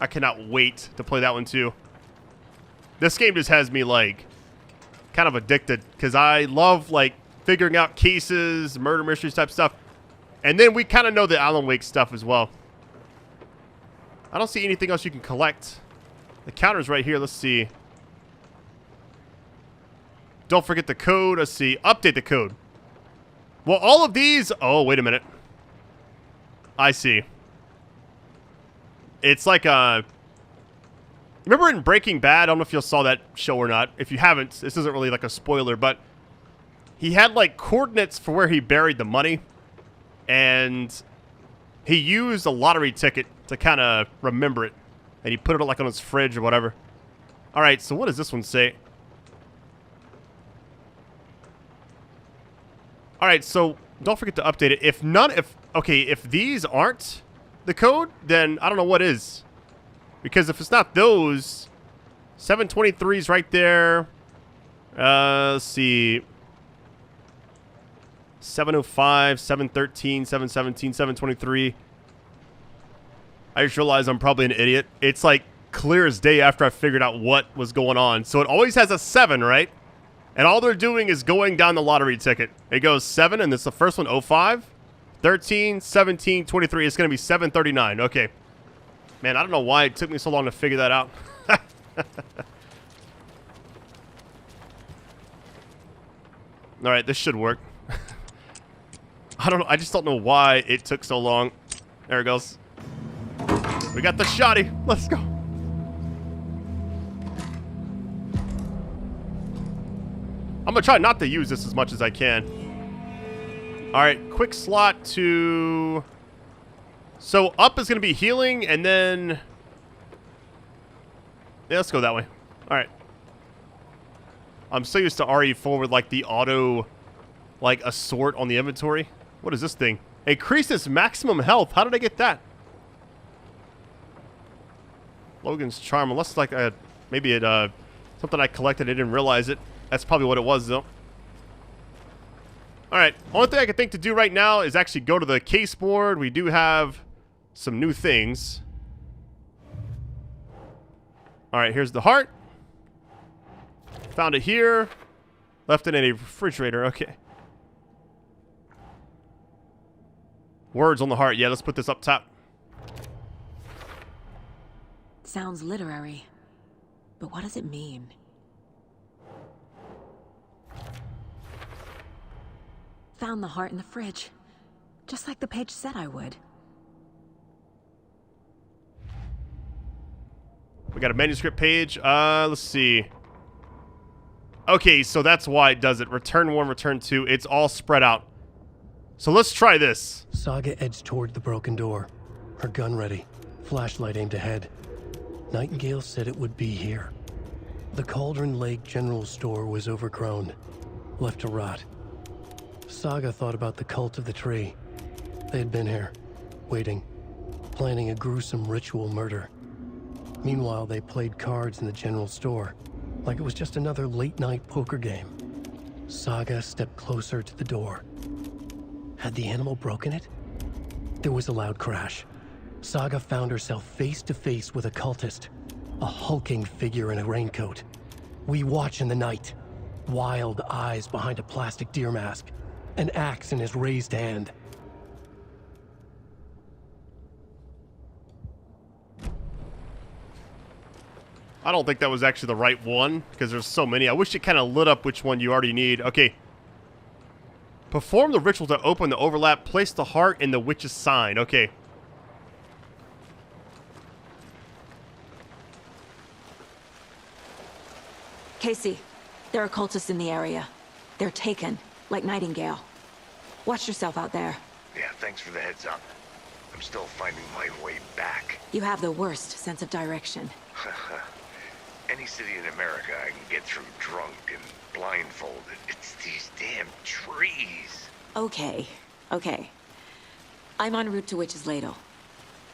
I cannot wait to play that one too. This game just has me like kind of addicted because I love like figuring out cases, murder mysteries type stuff. And then we kind of know the Alan Wake stuff as well. I don't see anything else you can collect. The counter's right here. Let's see. Don't forget the code. Let's see. Update the code. Well, all of these... Oh, wait a minute. I see. It's like a... Remember in Breaking Bad? I don't know if you saw that show or not. If you haven't, this isn't really like a spoiler, but he had like coordinates for where he buried the money. And he used a lottery ticket to kind of remember it. And he put it like on his fridge or whatever. All right, so what does this one say? All right, so don't forget to update it. If these aren't the code, then I don't know what is. Because if it's not those, 723 is right there. Let's see. 705, 713, 717, 723. I just realized I'm probably an idiot. It's like clear as day after I figured out what was going on. So it always has a 7, right? And all they're doing is going down the lottery ticket. It goes 7, and it's the first one, 05, 13, 17, 23. It's going to be 739. Okay. Man, I don't know why it took me so long to figure that out. All right, this should work. I don't know. I just don't know why it took so long. There it goes. We got the shotty. Let's go. I'm going to try not to use this as much as I can. All right, quick slot to... So up is going to be healing, and then... Yeah, let's go that way. All right. I'm so used to RE4 with, like, the auto, like, assort on the inventory. What is this thing? Increases maximum health. How did I get that? Logan's Charm. Unless, like, maybe it, something I collected. I didn't realize it. That's probably what it was, though. All right. Only thing I can think to do right now is actually go to the case board. We do have some new things. Alright, here's the heart. Found it here. Left it in a refrigerator. Okay. Words on the heart. Yeah, let's put this up top. Sounds literary. But what does it mean? Found the heart in the fridge. Just like the page said I would. We got a manuscript page. Let's see. Okay, so that's why it does it. Return 1, return 2. It's all spread out. So let's try this. Saga edged toward the broken door, her gun ready, flashlight aimed ahead. Nightingale said it would be here. The Cauldron Lake General Store was overgrown, left to rot. Saga thought about the cult of the tree. They had been here, waiting, planning a gruesome ritual murder. Meanwhile, they played cards in the general store, like it was just another late-night poker game. Saga stepped closer to the door. Had the animal broken it? There was a loud crash. Saga found herself face to face with a cultist, a hulking figure in a raincoat. We watch in the night, wild eyes behind a plastic deer mask, an axe in his raised hand. I don't think that was actually the right one, because there's so many. I wish it kind of lit up which one you already need. Okay. Perform the ritual to open the overlap. Place the heart in the witch's sign. Okay. Casey, there are cultists in the area. They're taken, like Nightingale. Watch yourself out there. Yeah, thanks for the heads up. I'm still finding my way back. You have the worst sense of direction. Any city in America I can get through drunk and blindfolded. It's these damn trees. Okay, okay. I'm en route to Witch's Ladle.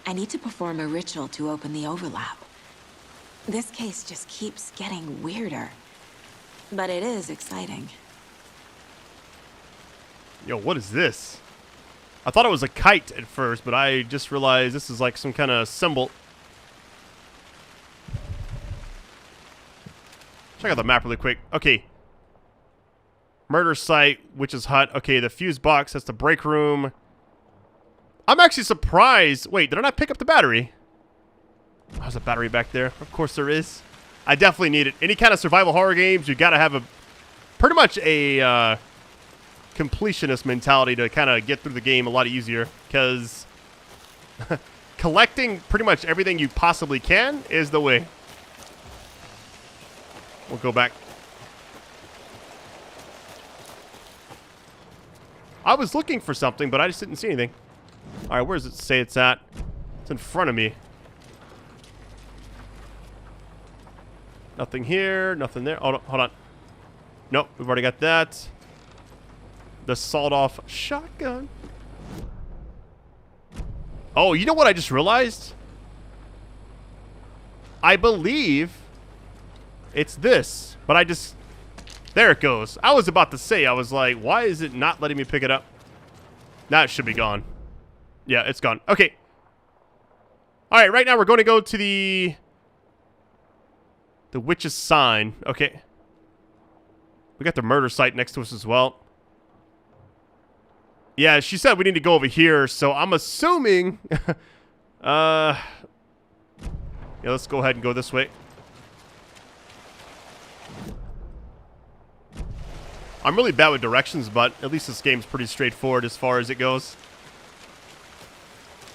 I need to perform a ritual to open the overlap. This case just keeps getting weirder. But it is exciting. Yo, what is this? I thought it was a kite at first, but I just realized this is like some kind of symbol. Check out the map really quick. Okay. Murder site, witch's hut. Okay, the fuse box. That's the break room. I'm actually surprised. Wait, did I not pick up the battery? Oh, there's a battery back there. Of course there is. I definitely need it. Any kind of survival horror games, you gotta have a pretty much a completionist mentality to kind of get through the game a lot easier, because collecting pretty much everything you possibly can is the way. We'll go back. I was looking for something, but I just didn't see anything. All right, where does it say it's at? It's in front of me. Nothing here, nothing there. Oh, no, hold on. Nope, we've already got that. The sawed-off shotgun. Oh, you know what I just realized? I believe it's this, but I just... There it goes. I was about to say, I was like, why is it not letting me pick it up? Now it should be gone. Yeah, it's gone. Okay. All right, right now we're going to go to the witch's sign. Okay. We got the murder site next to us as well. Yeah, she said we need to go over here, so I'm assuming... yeah, let's go ahead and go this way. I'm really bad with directions, but at least this game's pretty straightforward as far as it goes.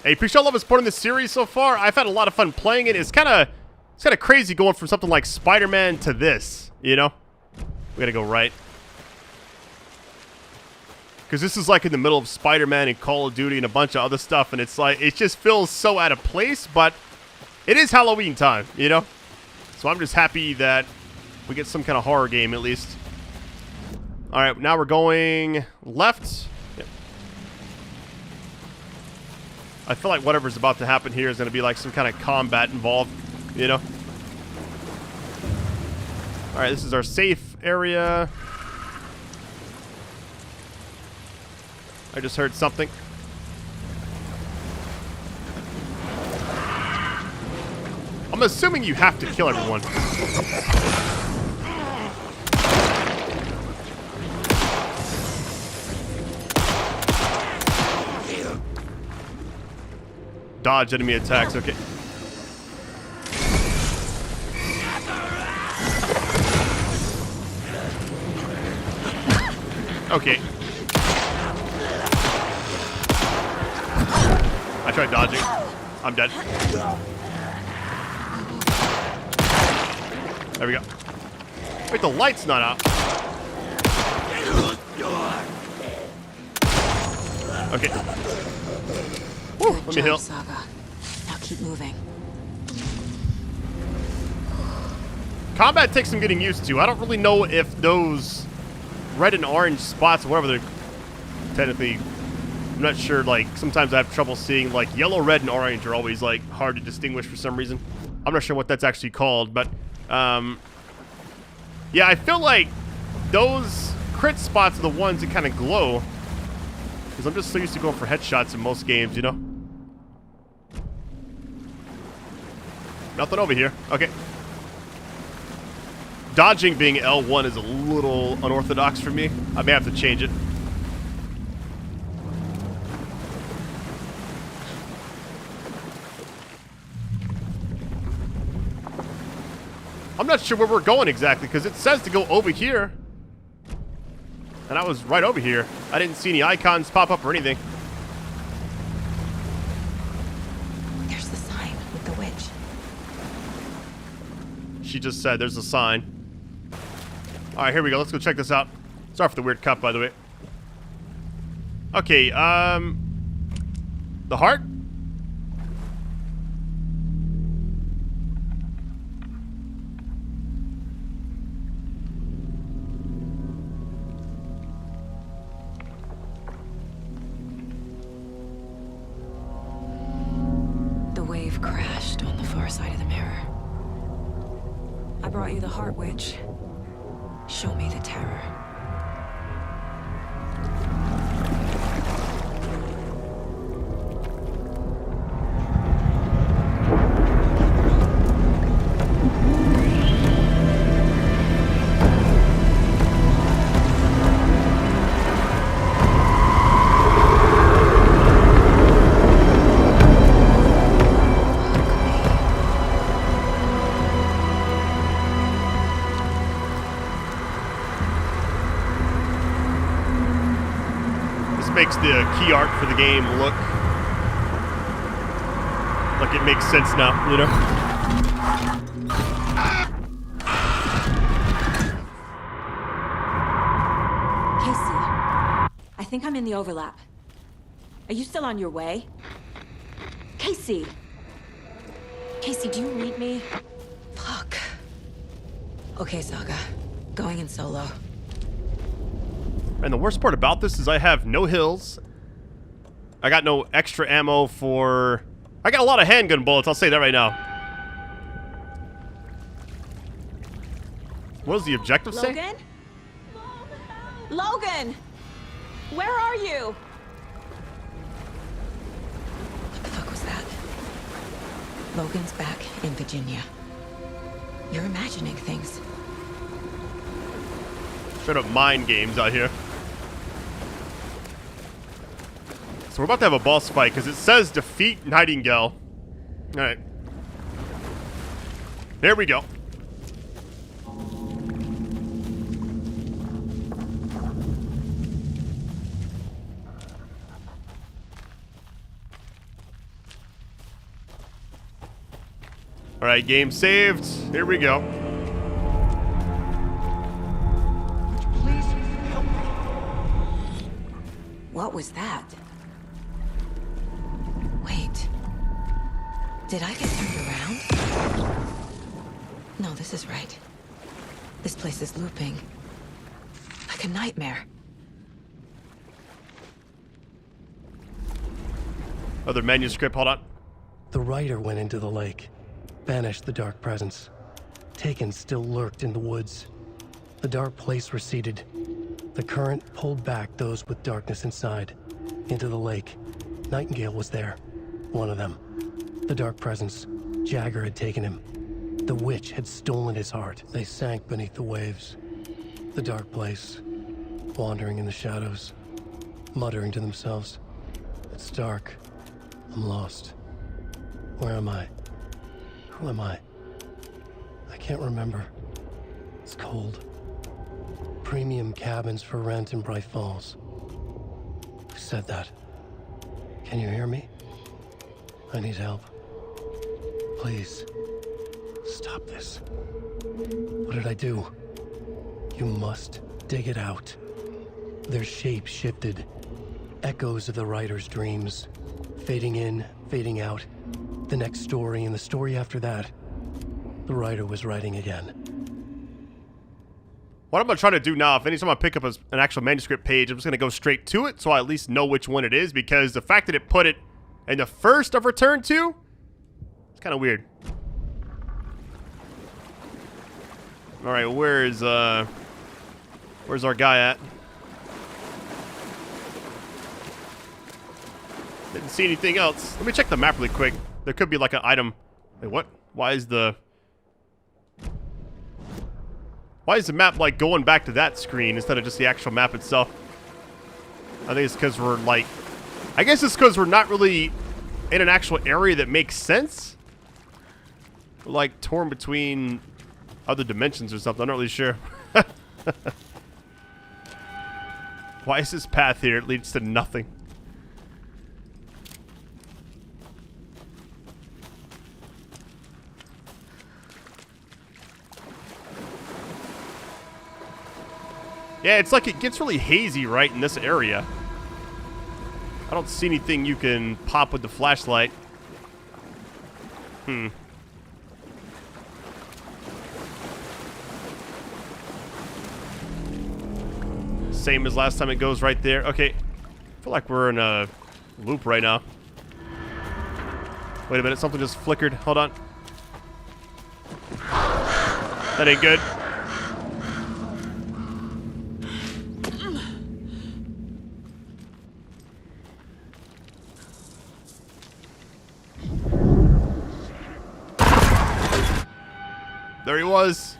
Hey, appreciate all of us supporting this series so far. I've had a lot of fun playing it. It's kind of crazy going from something like Spider-Man to this, you know? We gotta go right. Because this is like in the middle of Spider-Man and Call of Duty and a bunch of other stuff, and it's like, it just feels so out of place, but it is Halloween time, you know? So I'm just happy that we get some kind of horror game at least. Alright, now we're going left. Yep. I feel like whatever's about to happen here is going to be like some kind of combat involved, you know? Alright, this is our safe area. I just heard something. I'm assuming you have to kill everyone. Dodge enemy attacks, okay. Okay. I tried dodging. I'm dead. There we go. Wait, the light's not out. Okay. Woo, let me heal. Saga. Now keep moving. Combat takes some getting used to. I don't really know if those red and orange spots, whatever they're technically, I'm not sure. Like, sometimes I have trouble seeing, like, yellow, red, and orange are always, like, hard to distinguish for some reason. I'm not sure what that's actually called, but, yeah, I feel like those crit spots are the ones that kind of glow. Because I'm just so used to going for headshots in most games, you know? Nothing over here. Okay. Dodging being L1 is a little unorthodox for me. I may have to change it. I'm not sure where we're going exactly, because it says to go over here. And I was right over here. I didn't see any icons pop up or anything. There's the sign with the witch. She just said there's a sign. Alright, here we go. Let's go check this out. Sorry for the weird cut, by the way. Okay, the heart? The wave crashed on the far side of the mirror. I brought you the heart witch. Show me the terror. Makes the key art for the game look like it makes sense now, you know? Casey, I think I'm in the overlap. Are you still on your way? Casey! Casey, do you read me? Fuck. Okay, Saga. Going in solo. And the worst part about this is I have no hills. I got no extra ammo for... I got a lot of handgun bullets, I'll say that right now. What does the objective say? Logan? Logan! Where are you? What the fuck was that? Logan's back in Virginia. You're imagining things. Straight up mind games out here. So we're about to have a boss fight because it says defeat Nightingale. Alright. There we go. Alright, game saved. Here we go. Please help me. What was that? Wait. Did I get turned around? No, this is right. This place is looping. Like a nightmare. Other manuscript, hold on. The writer went into the lake, banished the dark presence. Taken still lurked in the woods. The dark place receded. The current pulled back those with darkness inside, into the lake. Nightingale was there, one of them. The dark presence Jagger had taken him. The witch had stolen his heart. They sank beneath the waves. The dark place, wandering in the shadows, muttering to themselves. It's dark. I'm lost. Where am I? Who am I? I can't remember. It's cold. Premium cabins for rent in Bright Falls. Who said that? Can you hear me? I need help. Please. Stop this. What did I do? You must dig it out. Their shape shifted. Echoes of the writer's dreams. Fading in, fading out. The next story and the story after that. The writer was writing again. What I'm going to try to do now, if anytime I pick up an actual manuscript page, I'm just going to go straight to it so I at least know which one it is, because the fact that it put it in the first of Return to, it's kind of weird. Alright, where's our guy at? Didn't see anything else. Let me check the map really quick. There could be like an item. Wait, what? Why is the map like going back to that screen instead of just the actual map itself? I think it's because we're like, I guess it's because we're not really in an actual area that makes sense. We're like torn between other dimensions or something. I'm not really sure. Why is this path here? It leads to nothing. Yeah, it's like it gets really hazy right in this area. I don't see anything you can pop with the flashlight. Same as last time, it goes right there. Okay. I feel like we're in a loop right now. Wait a minute, something just flickered. Hold on. That ain't good. There he was.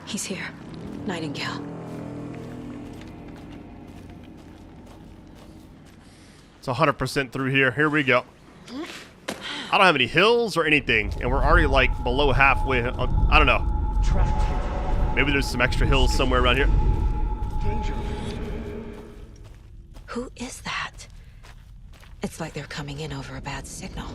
He's here. Nightingale. It's 100% through here. Here we go. I don't have any hills or anything, and we're already like below halfway. I don't know. Maybe there's some extra hills somewhere around here. Who is that? It's like they're coming in over a bad signal.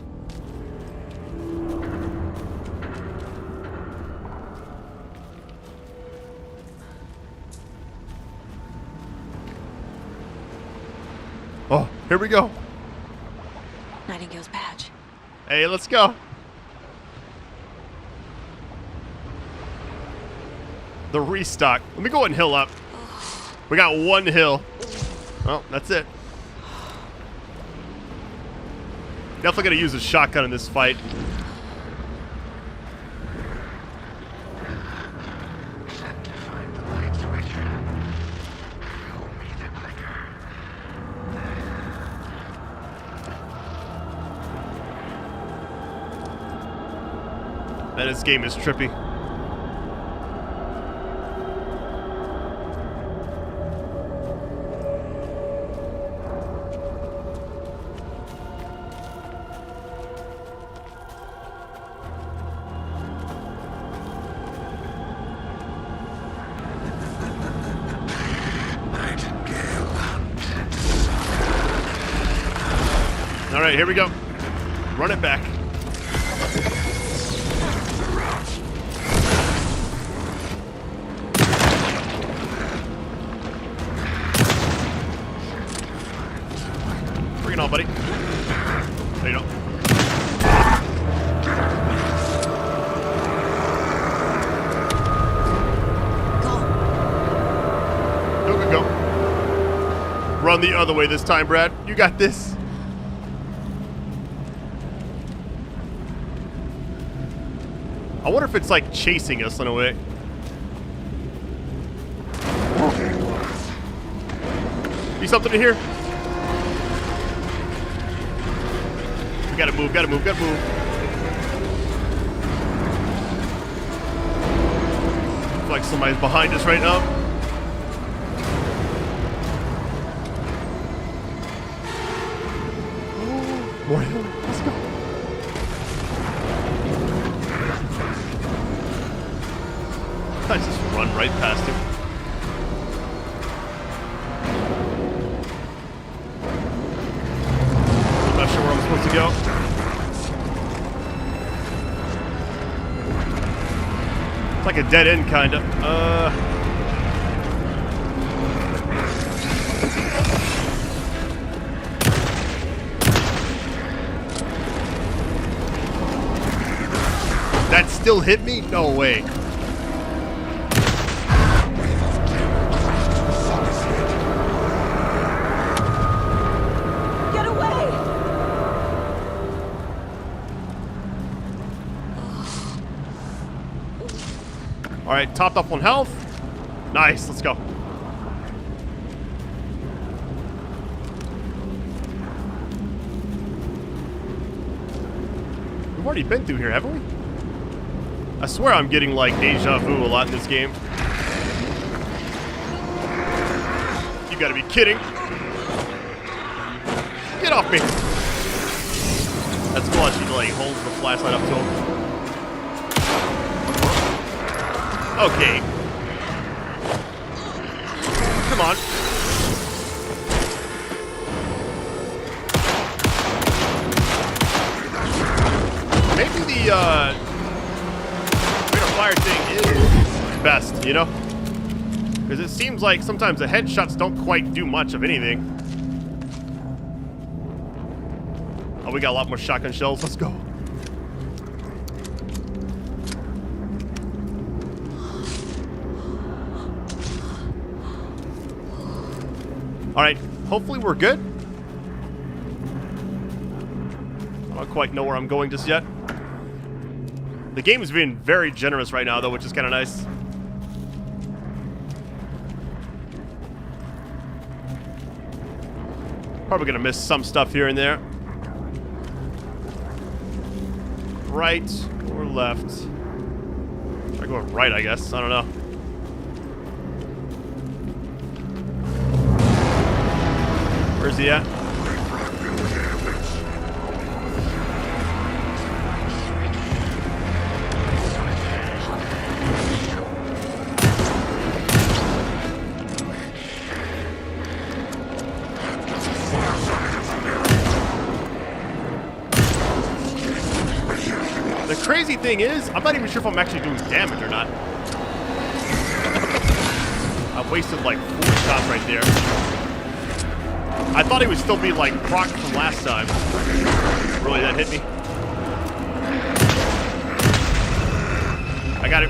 Oh, here we go. Nightingale's badge. Hey, let's go. The restock. Let me go ahead and hill up. We got one hill. Well, that's it. Definitely gonna use a shotgun in this fight. Man, this game is trippy. All right, here we go. Run it back. Bring it on, buddy. There you go. Go. Run the other way this time, Brad. You got this. I wonder if it's like chasing us in a way. See something in here? We gotta move, gotta move, gotta move. Looks like somebody's behind us right now. Oh, more hill. Let's go. I just run right past him. I'm not sure where I'm supposed to go. It's like a dead end, kinda. That still hit me? No way. Alright, topped up on health. Nice, let's go. We've already been through here, haven't we? I swear I'm getting like deja vu a lot in this game. You gotta be kidding. Get off me. That's cool, she like holds the flashlight up to him. Okay. Come on. Maybe the rate of fire thing is best, you know? Because it seems like sometimes the headshots don't quite do much of anything. Oh, we got a lot more shotgun shells. Let's go. Alright, hopefully we're good. I don't quite know where I'm going just yet. The game is being very generous right now, though, which is kind of nice. Probably gonna miss some stuff here and there. Right or left? Try going right, I guess. I don't know. Where's he at? The crazy thing is, I'm not even sure if I'm actually doing damage or not. I wasted like 4 shots right there. I thought he would still be like procced from last time. Really, that hit me. I got it.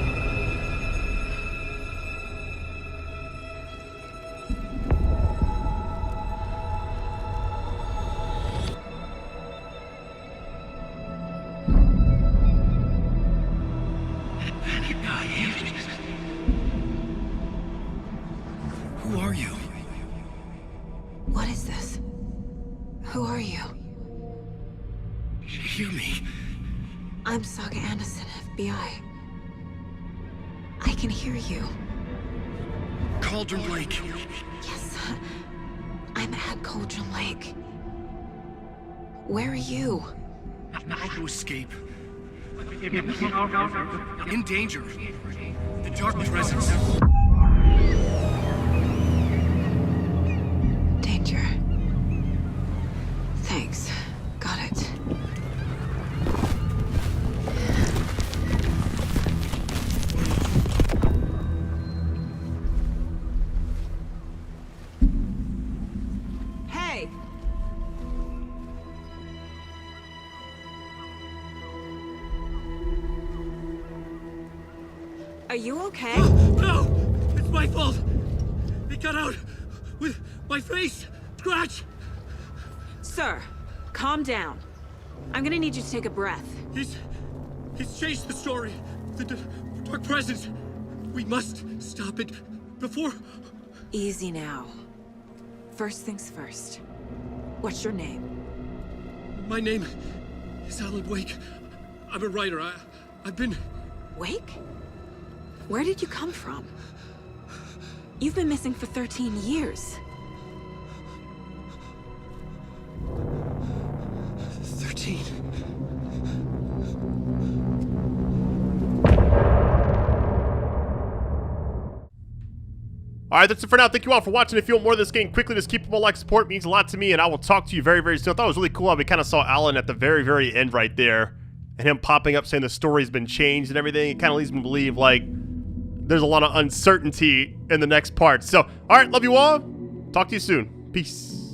Who are you? What is this? Who are you? Hear me. I'm Saga Anderson, FBI. I can hear you. Cauldron Lake. Yes, I'm at Cauldron Lake. Where are you? How to escape. In danger. The dark presence. Danger. Thanks. Got it. Hey! Are you okay? No! It's my fault! They got out with my face scratch! Sir, calm down. I'm gonna need you to take a breath. He's changed the story. The dark presence. We must stop it before... Easy now. First things first. What's your name? My name is Alan Wake. I'm a writer. I've been... Wake? Where did you come from? You've been missing for 13 years. 13. Alright, that's it for now. Thank you all for watching. If you want more of this game quickly, just keep up all like support. It means a lot to me, and I will talk to you very, very soon. I thought it was really cool how we kind of saw Alan at the very, very end right there. And him popping up saying the story's been changed and everything. It kind of leads me to believe, like, there's a lot of uncertainty in the next part. So, alright, love you all. Talk to you soon. Peace.